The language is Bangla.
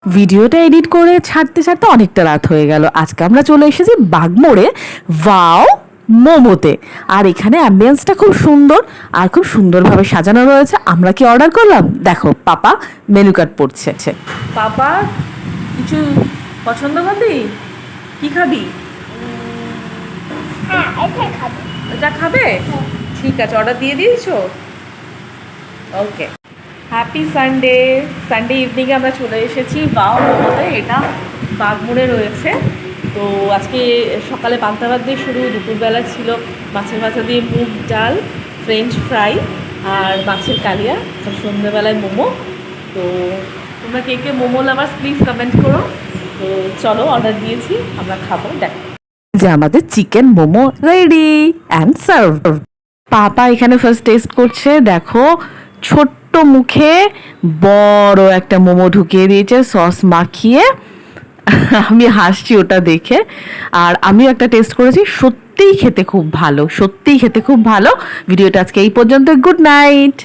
ভিডিওটা এডিট করে ছাড়তে ছাড়তে অনেকটা রাত হয়ে গেল। আজকে আমরা চলে এসেছি বাগমোড়ে ওয়াও মোমোতে। আর এখানে অ্যাম্বিয়েন্সটা খুব সুন্দর আর খুব সুন্দরভাবে সাজানো রয়েছে। আমরা কি অর্ডার করলাম দেখো, পাপা মেনু কার্ড পড়ছে। পাপা কিছু পছন্দ করবি? কি খাবি? এটা খাবে? ঠিক আছে, অর্ডার দিয়ে দিয়েছো? ওকে। Happy Sunday. সানডে ইভিনিংয়ে আমরা চলে এসেছি ওয়াও মোমোতে। এটা বাগমোড়ে রয়েছে। তো আজকে সকালে পান্তা ভাত দিয়ে শুরু, দুপুরবেলা ছিল মাছের মাথা দিয়ে মুগ ডাল, ফ্রেঞ্চ ফ্রাই আর মাছের কালিয়া, আর সন্ধ্যেবেলায় মোমো। তো তোমরা কে কে মোমো লাভার্স প্লিজ কমেন্ট করো। তো চলো, অর্ডার দিয়েছি, আমরা খাবো। দেখো যে আমাদের chicken momo ready and serve. Papa এখানে ফার্স্ট টেস্ট করছে। দেখো, ছোট্ট মুখে বড় একটা মোমো ঢুকিয়ে দিয়েছে সস মাখিয়ে। আমি হাসছি ওটা দেখে। আর আমিও একটা টেস্ট করেছি, সত্যিই খেতে খুব ভালো, সত্যিই খেতে খুব ভালো। ভিডিওটা আজকে এই পর্যন্ত। Good night.